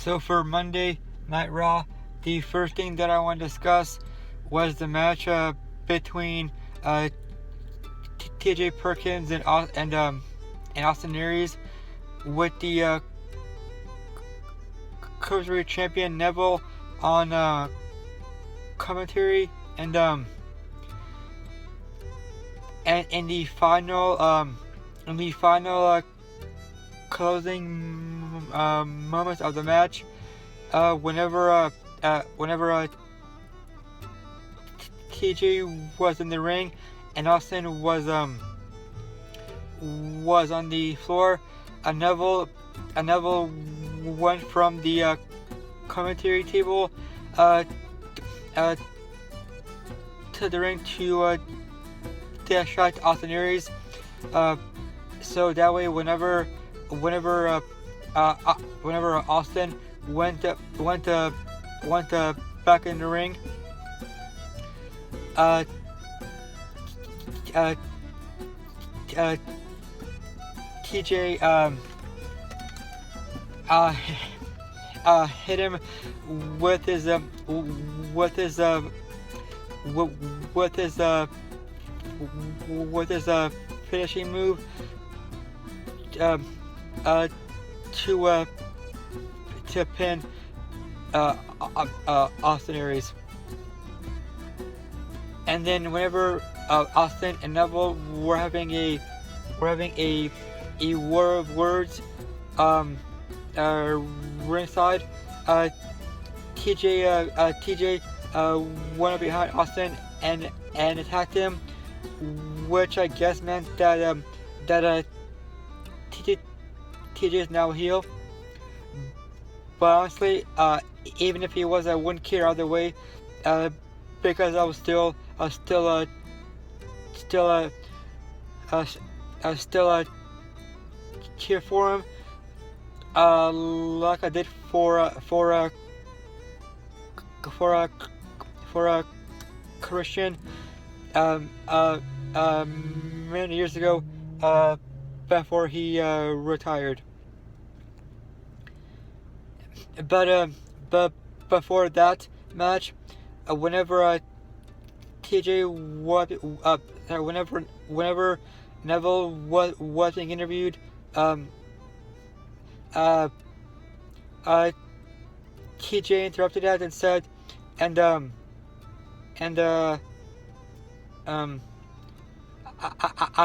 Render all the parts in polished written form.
So for Monday Night Raw, the first thing that I want to discuss was the match between T.J. Perkins and Austin Aries with the Cruiserweight Champion Neville on commentary, and in the final closing moments of the match, whenever TJ was in the ring and Austin was on the floor, Neville went from the commentary table to the ring to dash out Austin Aries, so that way whenever Austin went back in the ring, TJ hit him with his finishing move to pin Austin Aries. And then whenever Austin and Neville were having a war of words ringside, TJ went up behind Austin and attacked him, which I guess meant that TJ is now a heel. But honestly, even if he was, I wouldn't care either way, because I was still cheer for him, like I did for Christian many years ago, before he retired. But before that match, whenever TJ whenever Neville was being interviewed, TJ interrupted that and said, I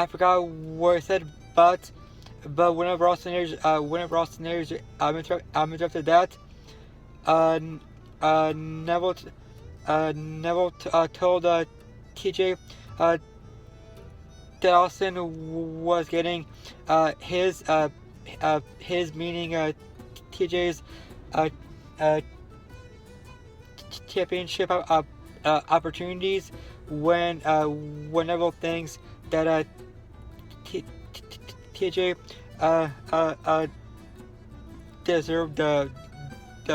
forgot what I said, but whenever Austin Aries interrupted that, Neville told TJ that Austin was getting his meaning TJ's championship opportunities when Neville thinks that TJ deserved the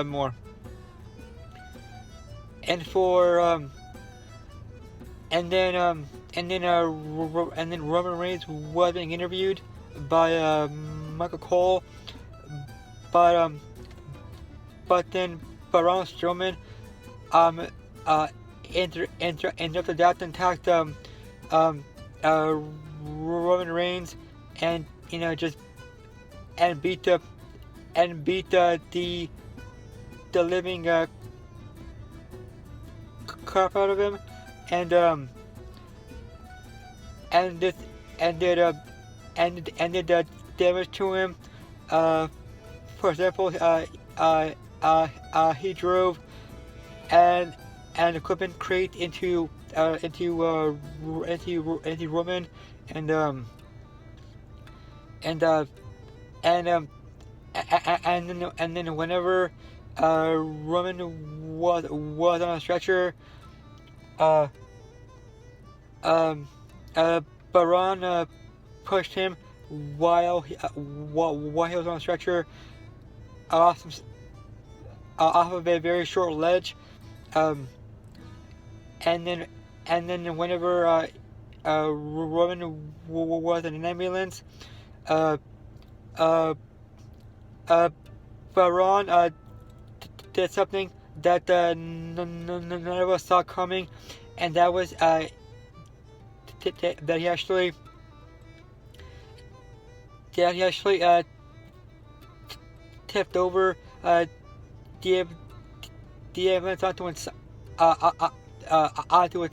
more. And for and then Roman Reigns was being interviewed by Michael Cole, but then Braun Strowman interrupted that and attacked Roman Reigns, and just beat the living crap out of him, and did damage to him. For example, he drove an equipment crate into Roman, and then whenever Roman was on a stretcher, Braun pushed him while he was on a stretcher off of a very short ledge, and then whenever Roman was in an ambulance, Braun did something that none of us saw coming, and that was that he actually tipped over the ambulance onto its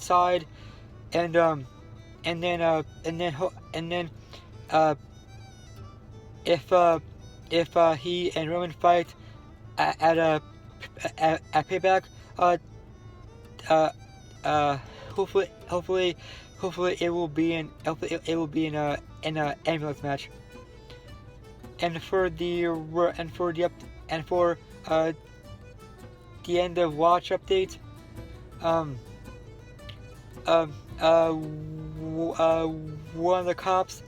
side, and then if he and Roman fight at Payback, hopefully it will be in an ambulance match. And for the end of watch update, one of the cops,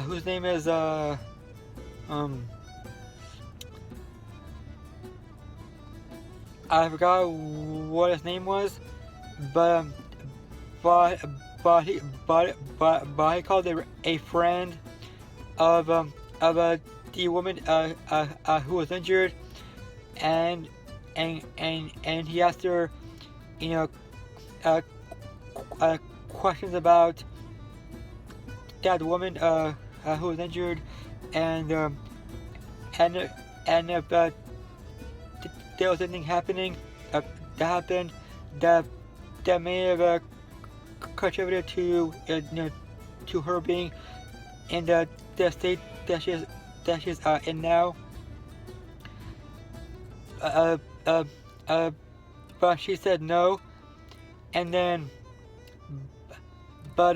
whose name is I forgot what his name was, but he called it a friend of the woman who was injured, and he asked her, questions about that woman who was injured, and if there was anything happening that happened that may have contributed to to her being in the state that she's in now. But she said no, and then but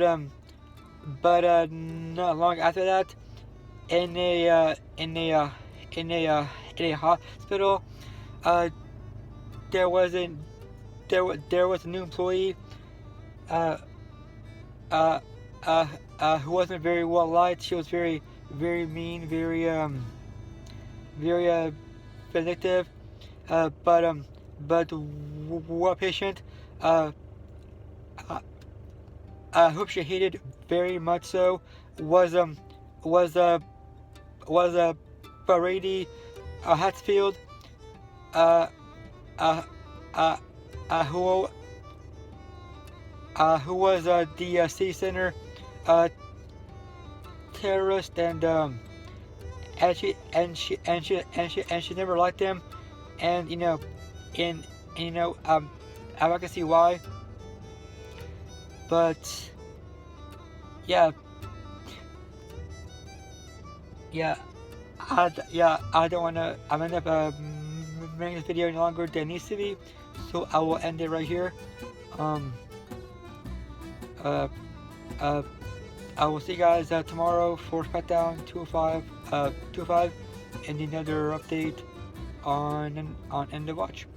not long after that, in a hospital, there was a new employee who wasn't very well liked. She was very mean, very vindictive, but one patient whom she hated very much so was Brady Hatfield, who was the city center terrorist, and she never liked him, and I can see why, but yeah, I don't wanna. I'm end up making this video any longer than it needs to be, so I will end it right here. I will see you guys tomorrow for SmackDown 205, and another update on End of Watch.